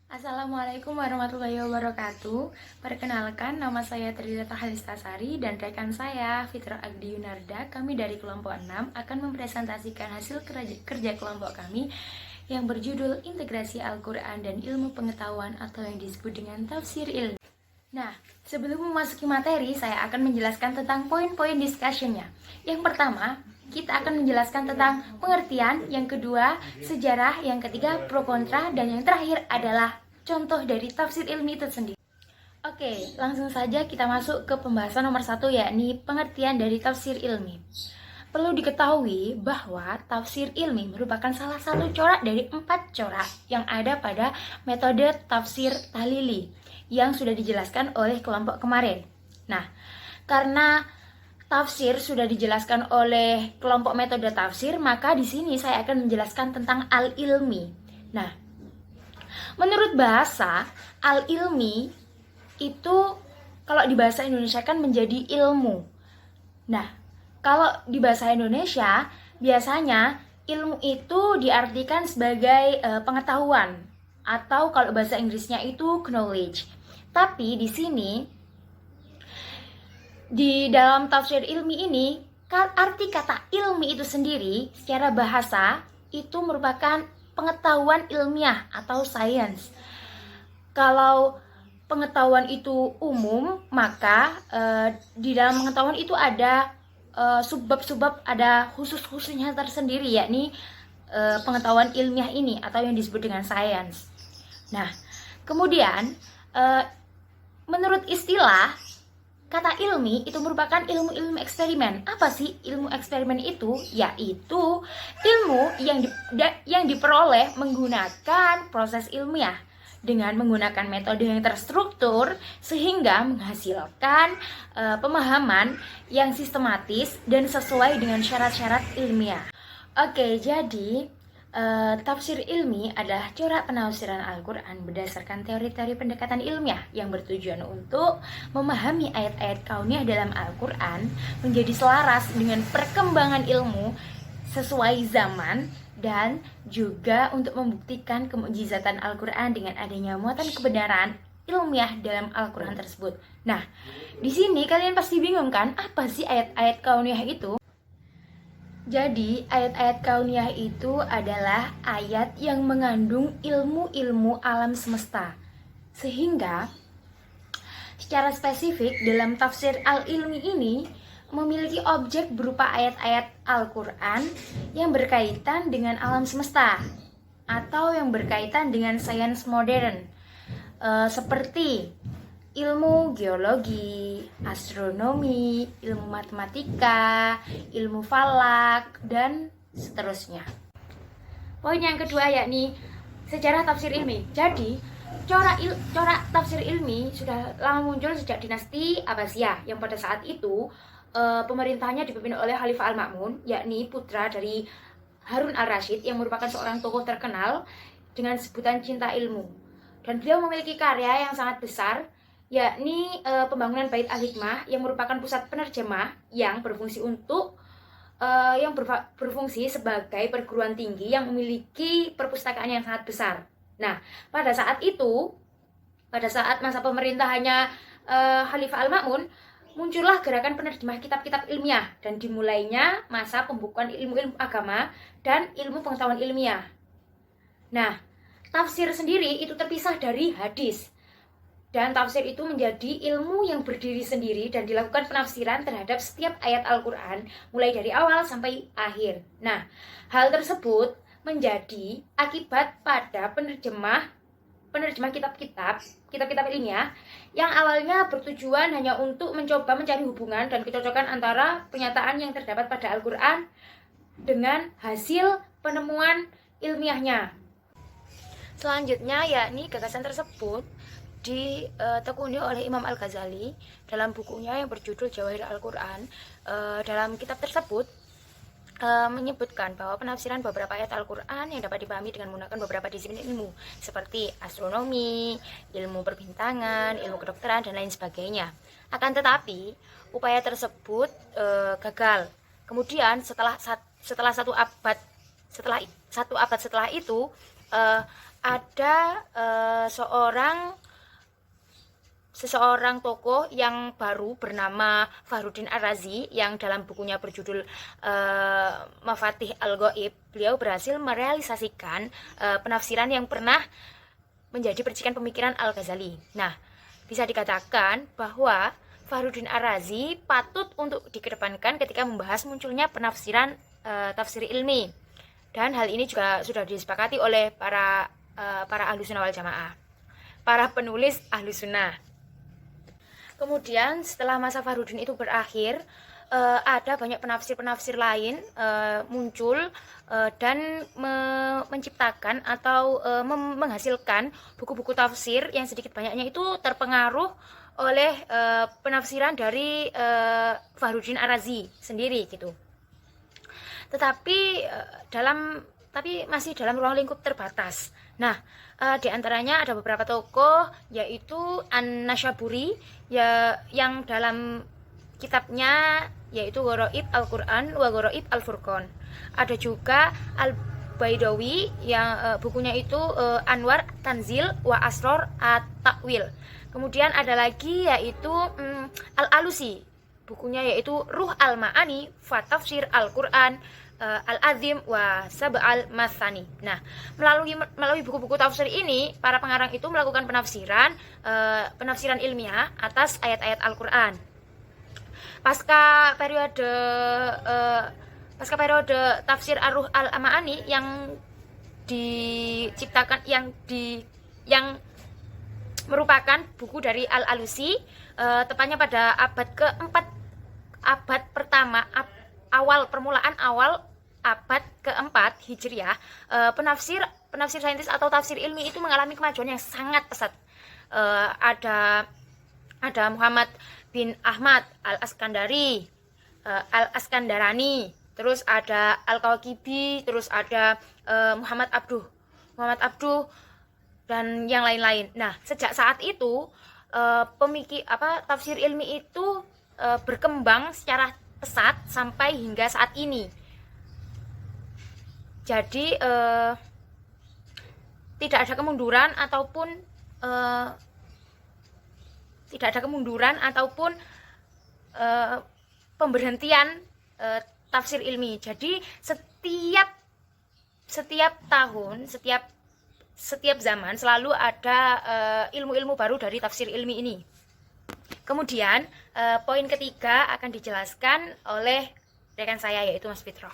Assalamualaikum warahmatullahi wabarakatuh. Perkenalkan, nama saya Tridata Halistasari dan rekan saya Fitra Agdi Yunarda. Kami dari kelompok 6 akan mempresentasikan hasil kerja kelompok kami yang berjudul Integrasi Al-Quran dan Ilmu Pengetahuan atau yang disebut dengan Tafsir Ilmi. Nah, sebelum memasuki materi, saya akan menjelaskan tentang poin-poin discussion-nya. Yang pertama, kita akan menjelaskan tentang pengertian, yang kedua, sejarah, yang ketiga, pro kontra, dan yang terakhir adalah contoh dari tafsir ilmi itu sendiri. Oke, langsung saja kita masuk ke pembahasan nomor 1, yakni pengertian dari tafsir ilmi. Perlu diketahui bahwa tafsir ilmi merupakan salah satu corak dari 4 corak yang ada pada metode tafsir tahlili yang sudah dijelaskan oleh kelompok kemarin. Nah, karena tafsir sudah dijelaskan oleh kelompok metode tafsir, maka di sini saya akan menjelaskan tentang al-ilmi. Nah, menurut bahasa, al-ilmi itu kalau di bahasa Indonesia kan menjadi ilmu. Nah, kalau di bahasa Indonesia biasanya ilmu itu diartikan sebagai pengetahuan, atau kalau bahasa Inggrisnya itu knowledge. Tapi di sini di dalam tafsir ilmi ini, arti kata ilmi itu sendiri secara bahasa itu merupakan pengetahuan ilmiah atau sains. Kalau pengetahuan itu umum, maka di dalam pengetahuan itu ada subbab-subbab, ada khusus-khususnya tersendiri, yakni pengetahuan ilmiah ini atau yang disebut dengan sains. Nah, kemudian menurut istilah, kata ilmi itu merupakan ilmu-ilmu eksperimen. Apa sih ilmu eksperimen itu? Yaitu ilmu yang diperoleh menggunakan proses ilmiah dengan menggunakan metode yang terstruktur sehingga menghasilkan pemahaman yang sistematis dan sesuai dengan syarat-syarat ilmiah. Oke, jadi tafsir ilmi adalah corak penafsiran Al-Quran berdasarkan teori-teori pendekatan ilmiah yang bertujuan untuk memahami ayat-ayat kauniyah dalam Al-Quran menjadi selaras dengan perkembangan ilmu sesuai zaman dan juga untuk membuktikan kemukjizatan Al-Quran dengan adanya muatan kebenaran ilmiah dalam Al-Quran tersebut. Nah, di sini kalian pasti bingung kan, apa sih ayat-ayat kauniyah itu? Jadi, ayat-ayat kauniyah itu adalah ayat yang mengandung ilmu-ilmu alam semesta. Sehingga, secara spesifik dalam tafsir al-ilmi ini memiliki objek berupa ayat-ayat Al-Quran yang berkaitan dengan alam semesta atau yang berkaitan dengan sains modern, seperti ilmu geologi, astronomi, ilmu matematika, ilmu falak, dan seterusnya. Poin yang kedua yakni sejarah tafsir ilmi. Jadi, corak tafsir ilmi sudah lama muncul sejak dinasti Abbasiyah yang pada saat itu pemerintahnya dipimpin oleh Khalifah Al-Ma'mun, yakni putra dari Harun Al-Rashid yang merupakan seorang tokoh terkenal dengan sebutan cinta ilmu. Dan beliau memiliki karya yang sangat besar, yakni pembangunan Bait Al-Hikmah yang merupakan pusat penerjemah yang berfungsi berfungsi sebagai perguruan tinggi yang memiliki perpustakaan yang sangat besar. Nah, pada saat masa pemerintahannya Khalifah Al-Ma'mun, muncullah gerakan penerjemah kitab-kitab ilmiah dan dimulainya masa pembukuan ilmu-ilmu agama dan ilmu pengetahuan ilmiah. Nah, tafsir sendiri itu terpisah dari hadis. Dan tafsir itu menjadi ilmu yang berdiri sendiri dan dilakukan penafsiran terhadap setiap ayat Al-Quran mulai dari awal sampai akhir. Nah, hal tersebut menjadi akibat pada penerjemah kitab-kitab ilmiah yang awalnya bertujuan hanya untuk mencoba mencari hubungan dan kecocokan antara penyataan yang terdapat pada Al-Quran dengan hasil penemuan ilmiahnya. Selanjutnya yakni gagasan tersebut ditekuni oleh Imam Al-Ghazali dalam bukunya yang berjudul Jawahir Al-Quran. Dalam kitab tersebut menyebutkan bahwa penafsiran beberapa ayat Al-Quran yang dapat dipahami dengan menggunakan beberapa disiplin ilmu seperti astronomi, ilmu perbintangan, ilmu kedokteran, dan lain sebagainya. Akan tetapi upaya tersebut gagal. Kemudian setelah satu abad setelah itu ada seseorang tokoh yang baru bernama Fakhruddin Ar-Razi yang dalam bukunya berjudul Mafatih Al-Ghaib, beliau berhasil merealisasikan penafsiran yang pernah menjadi percikan pemikiran Al-Ghazali. Nah, bisa dikatakan bahwa Fakhruddin Ar-Razi patut untuk dikedepankan ketika membahas munculnya penafsiran tafsir ilmi. Dan hal ini juga sudah disepakati oleh para Ahlus Sunnah wal Jamaah, para penulis Ahlus Sunnah. Kemudian setelah masa Fakhruddin itu berakhir, ada banyak penafsir-penafsir lain muncul dan menciptakan atau menghasilkan buku-buku tafsir yang sedikit banyaknya itu terpengaruh oleh penafsiran dari Fakhruddin Ar-Razi sendiri gitu. Tetapi masih dalam ruang lingkup terbatas. Nah, di antaranya ada beberapa tokoh, yaitu An-Nasyaburi yang dalam kitabnya yaitu Gharaib Al-Quran wa Gharaib Al-Furqan. Ada juga Al-Baidawi yang bukunya itu Anwar Tanzil wa Asror At-Ta'wil. Kemudian ada lagi yaitu Al-Alusi, bukunya yaitu Ruh Al-Ma'ani fa Tafsir Al-Quran Al-Azim wa Sab'al Masani. Nah, melalui buku-buku tafsir ini, para pengarang itu melakukan penafsiran ilmiah atas ayat-ayat Al-Qur'an. Pasca periode tafsir Ar-Ruh Al-Ma'ani yang diciptakan yang merupakan buku dari Al-Alusi, tepatnya pada abad keempat, permulaan awal abad keempat Hijriah, penafsir saintis atau tafsir ilmi itu mengalami kemajuan yang sangat pesat. Ada Muhammad bin Ahmad Al-Askandarani, terus ada Al-Kawakibi, terus ada Muhammad Abduh dan yang lain-lain. Nah, sejak saat itu tafsir ilmi itu berkembang secara pesat sampai hingga saat ini. Jadi tidak ada kemunduran ataupun pemberhentian tafsir ilmi. Jadi setiap tahun, setiap zaman selalu ada ilmu-ilmu baru dari tafsir ilmi ini. Kemudian poin ketiga akan dijelaskan oleh rekan saya yaitu Mas Fitro.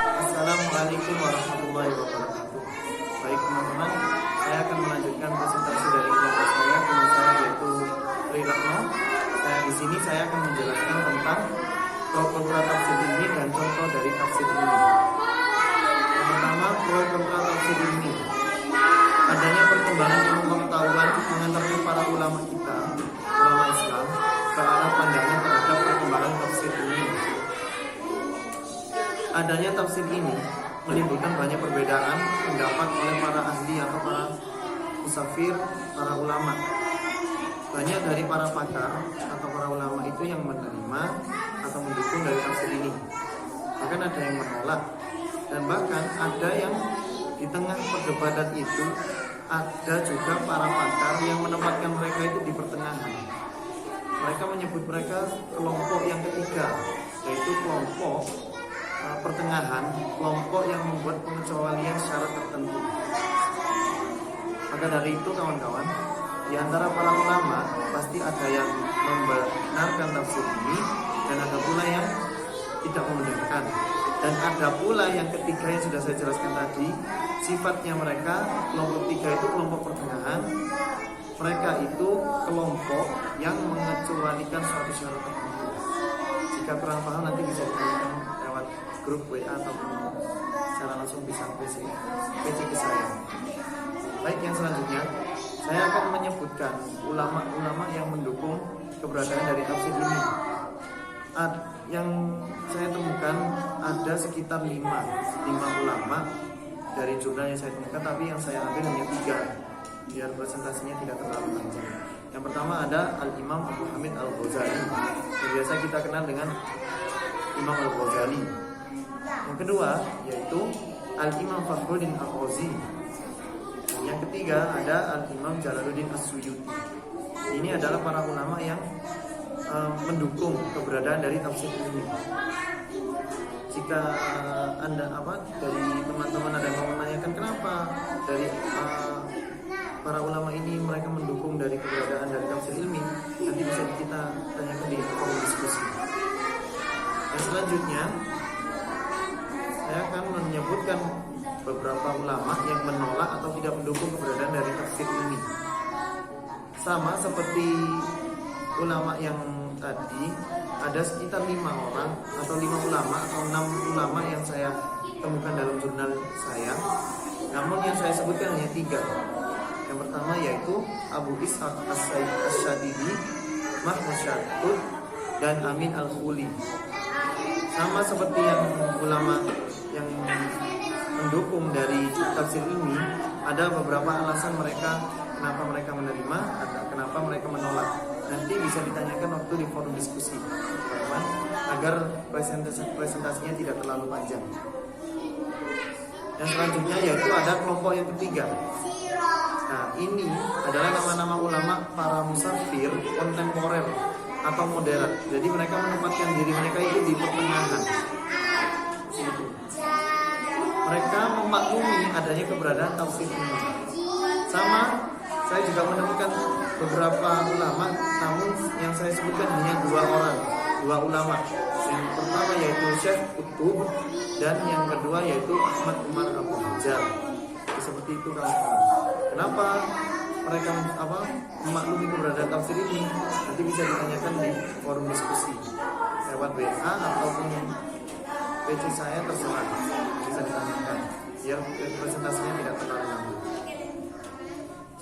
Assalamualaikum warahmatullahi wabarakatuh. Baik teman-teman, saya akan melanjutkan presentasi dari kelompok saya. Nama saya yaitu Rilakno. Di sini saya akan menjelaskan tentang pro kontra tafsir ilmi dan contoh dari tafsir ilmi. Yang pertama, pro kontra tafsir ilmi. Adanya perkembangan ilmu pengetahuan mengantarkan para ulama Islam ke arah pandangan terhadap perkembangan tafsir ilmi. Adanya tafsir ini menimbulkan banyak perbedaan pendapat oleh para ahli atau para musafir, para ulama. Banyak dari para pakar atau para ulama itu yang menerima atau mendukung dari tafsir ini. Bahkan ada yang menolak, dan bahkan ada yang di tengah perdebatan itu ada juga para pakar yang menempatkan mereka itu di pertengahan. Mereka menyebut mereka kelompok yang ketiga, yaitu kelompok pertengahan, kelompok yang membuat pengecualian secara tertentu. Maka dari itu kawan-kawan, di antara para ulama pasti ada yang membenarkan tafsir ini dan ada pula yang tidak membenarkan. Dan ada pula yang ketiga yang sudah saya jelaskan tadi, sifatnya mereka kelompok tiga itu kelompok pertengahan. Mereka itu kelompok yang mengecualikan suatu syarat tertentu. Jika kurang paham nanti bisa ditanyakan lewat grup WA ataupun secara langsung bisa PC ke saya. Baik, yang selanjutnya saya akan menyebutkan ulama-ulama yang mendukung keberadaan dari tafsir ini. Yang saya temukan ada sekitar 5 ulama dari jurnal yang saya temukan, tapi yang saya ambil hanya 3 biar presentasinya tidak terlalu panjang. Yang pertama ada Al-Imam Abu Hamid Al-Ghazali, yang biasa kita kenal dengan Imam Al-Ghazali. Yang kedua yaitu Al-Imam Fakhruddin Ar-Razi. Yang ketiga ada Al-Imam Jalaluddin As-Suyuti. Ini adalah para ulama yang mendukung keberadaan dari tafsir ini. Jika Anda dari teman-teman ada yang mau menanyakan kenapa dari para ulama ini mereka mendukung dari keberadaan dari tafsir ilmi, nanti bisa kita tanyakan di forum diskusi. Dan selanjutnya saya akan menyebutkan beberapa ulama yang menolak atau tidak mendukung keberadaan dari tafsir ilmi. Sama seperti ulama yang tadi, ada sekitar 5 orang atau 5 ulama atau 6 ulama yang saya temukan dalam jurnal saya. Namun yang saya sebutkan hanya 3. Yang pertama yaitu Abu Ishaq As-Shadidi, Mahmud Syahud, dan Amin Al-Khuli. Sama seperti yang ulama yang mendukung dari tafsir ini, ada beberapa alasan mereka kenapa mereka menerima atau kenapa mereka menolak. Nanti bisa ditanyakan waktu di forum diskusi, teman-teman, agar presentasinya tidak terlalu panjang. Yang selanjutnya yaitu ada kelompok yang ketiga. Nah, ini adalah nama-nama ulama para musafir kontemporer atau modern. Jadi mereka menempatkan diri mereka itu di pertengahan. Mereka memaklumi adanya keberadaan tafsir ini. Sama, saya juga menemukan beberapa ulama, namun yang saya sebutkan hanya 2 ulama. Yang pertama yaitu Syekh Qutb, dan yang kedua yaitu Ahmad Umar Abu Hajar. Seperti itu kawan-kawan. Kenapa mereka memaklumi keberadaan tafsir ini? Nanti bisa ditanyakan di forum diskusi lewat WA ataupun PC saya, terserah, bisa ditanyakan biar presentasinya tidak terlalu lama.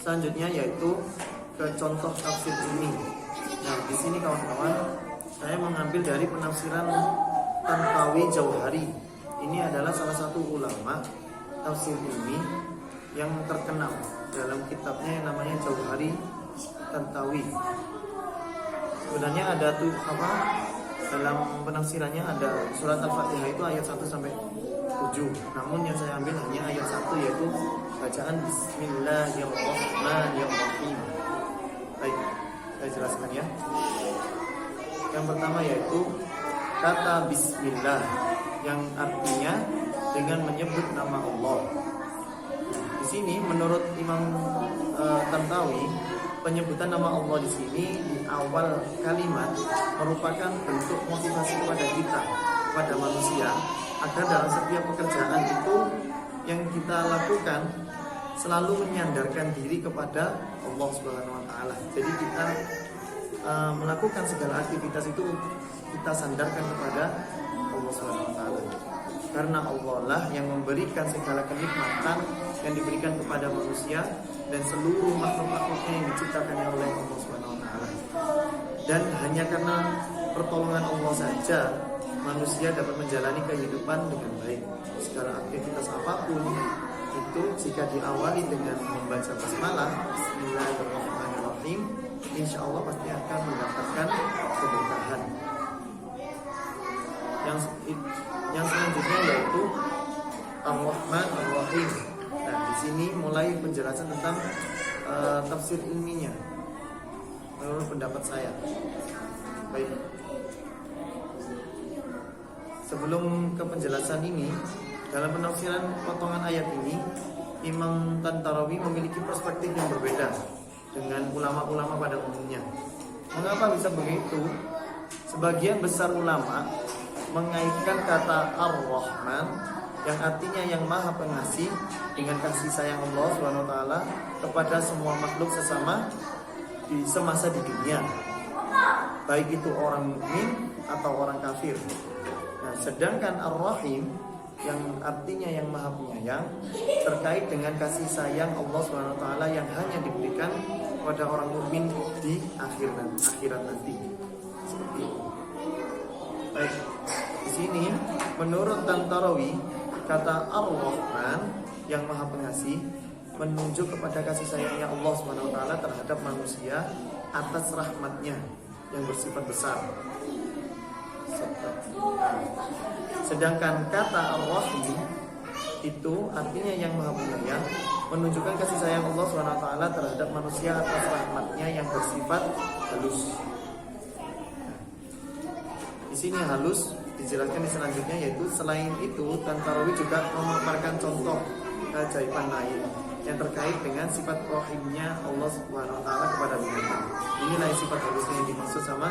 Selanjutnya yaitu ke contoh tafsir ini. Nah, di sini kawan-kawan, saya mengambil dari penafsiran Tantawi Jauhari. Ini adalah salah satu ulama tafsir ini yang terkenal dalam kitabnya yang namanya Jauhari Tantawi. Sebenarnya ada dalam penafsirannya ada surat Al-Fatihah itu ayat 1 sampai 7. Namun yang saya ambil hanya ayat 1, yaitu bacaan Bismillahirrahmanirrahim. Baik, saya jelaskan ya. Yang pertama yaitu kata Bismillah, yang artinya dengan menyebut nama Allah. Di sini menurut Imam Tantawi, penyebutan nama Allah di sini di awal kalimat merupakan bentuk motivasi kepada kita, kepada manusia, agar dalam setiap pekerjaan itu yang kita lakukan selalu menyandarkan diri kepada Allah Subhanahu wa taala. Jadi kita melakukan segala aktivitas itu kita sandarkan kepada Allah Subhanahu wa taala. Karena Allah lah yang memberikan segala kenikmatan yang diberikan kepada manusia dan seluruh makhluk-makhluknya yang diciptakan oleh Allah Subhanahu wa taala. Dan hanya karena pertolongan Allah saja manusia dapat menjalani kehidupan dengan baik. Segala aktivitas apapun itu jika diawali dengan membaca basmalah Bismillahirrahmanirrahim, insya Allah pasti akan mendapatkan keberkahan. Yang selanjutnya yaitu Ar-Rahman Ar-Rahim. Nah, di sini mulai penjelasan tentang tafsir ilminya menurut pendapat saya. Baik. Sebelum ke penjelasan ini, dalam penafsiran potongan ayat ini, Imam Tantarawi memiliki perspektif yang berbeda dengan ulama-ulama pada umumnya. Mengapa bisa begitu? Sebagian besar ulama mengaitkan kata Ar-Rahman yang artinya yang Maha Pengasih dengan kasih sayang Allah SWT kepada semua makhluk sesama di semasa di dunia, baik itu orang mukmin atau orang kafir. Nah, sedangkan Ar-Rahim yang artinya yang Maha Penyayang terkait dengan kasih sayang Allah SWT yang hanya diberikan kepada orang mukmin di akhirat nanti. Seperti itu. Baik. Di sini menurut Tantarawi, kata Ar-Rahman yang Maha Pengasih menunjuk kepada kasih sayangnya Allah SWT terhadap manusia atas rahmatnya yang bersifat besar. Sedangkan kata Ar-Rahim itu artinya yang maha penyayang, menunjukkan kasih sayang Allah SWT terhadap manusia atas rahmatnya yang bersifat halus. Di sini halus dijelaskan di selanjutnya, yaitu selain itu Tantarowi juga memaparkan contoh keajaiban lain yang terkait dengan sifat rohimnya Allah SWT kepada binatang. Inilah sifat halusnya yang dimaksud sama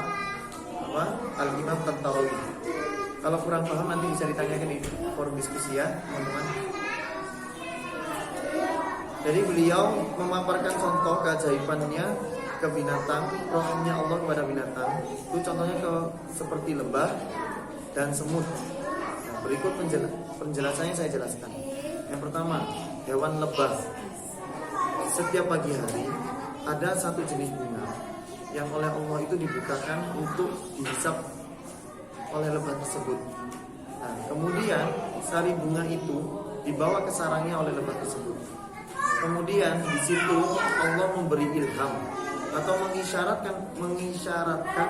Al-Imam Tantarowi. Kalau kurang paham nanti bisa ditanyakan di forum diskusi ya teman-teman. Jadi beliau memaparkan contoh keajaibannya ke binatang, rohimnya Allah kepada binatang. Itu contohnya seperti lebah dan semut. Nah, berikut penjelasannya saya jelaskan. Yang pertama, hewan lebah. Setiap pagi hari ada satu jenis bunga yang oleh Allah itu dibukakan untuk dihisap oleh lebah tersebut. Nah, kemudian sari bunga itu dibawa ke sarangnya oleh lebah tersebut. Kemudian di situ Allah memberi ilham atau mengisyaratkan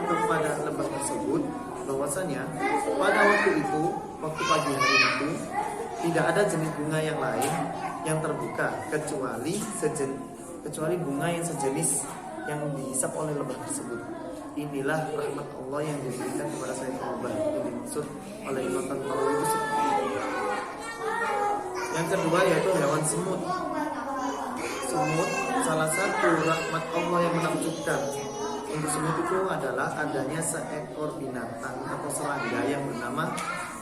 kepada lebah tersebut bahwasanya pada waktu itu, waktu pagi hari itu tidak ada jenis bunga yang lain yang terbuka kecuali bunga yang sejenis yang dihisap oleh lebah tersebut. Inilah rahmat Allah yang diberikan kepada saya lebah, yang dimaksud oleh Imam Tantarowi itu. Yang kedua yaitu hewan semut. Semut salah satu rahmat Allah yang menakjubkan untuk semut itu adalah adanya seekor binatang atau serangga yang bernama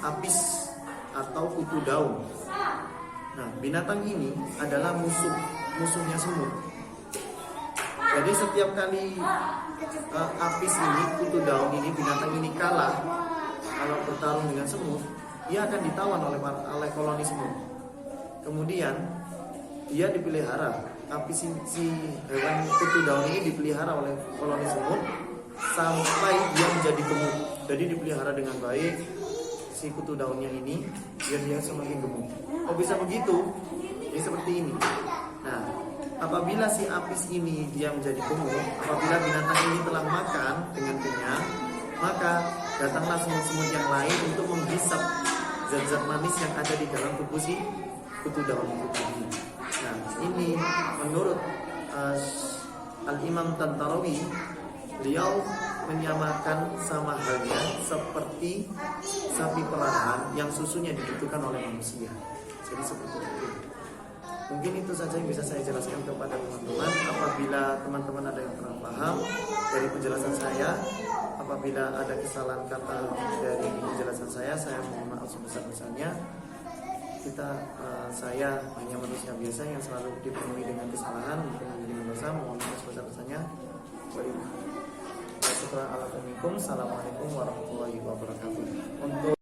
apis atau kutu daun. Nah, binatang ini adalah musuhnya semut. Jadi setiap kali apis ini, kutu daun ini, binatang ini kalah kalau bertarung dengan semut, dia akan ditawan oleh koloni semut. Kemudian dia dipelihara, apis si hewan kutu daun ini dipelihara oleh koloni semut sampai dia menjadi gemuk. Jadi dipelihara dengan baik si kutu daunnya ini biar dia semakin gemuk. Kok bisa begitu? Ini seperti ini. Nah, apabila si apis ini dia menjadi gemuk, apabila binatang ini telah makan dengan kenyang, maka datanglah semut-semut yang lain untuk menghisap zat-zat manis yang ada di dalam tubuh si kutu daun itu tadi. Nah, ini menurut Al-Imam Tantarowi, beliau menyamakan sama halnya seperti sapi pelahan yang susunya dibutuhkan oleh manusia. Jadi seperti itu. Mungkin itu saja yang bisa saya jelaskan kepada teman-teman. Apabila teman-teman ada yang kurang paham dari penjelasan saya, apabila ada kesalahan kata dari penjelasan saya mohon maaf sebesar-besarnya. Saya hanya manusia biasa yang selalu dipenuhi dengan kesalahan, mungkin dengan dosa, mohon maaf sebesar-besarnya. Assalamualaikum warahmatullahi wabarakatuh.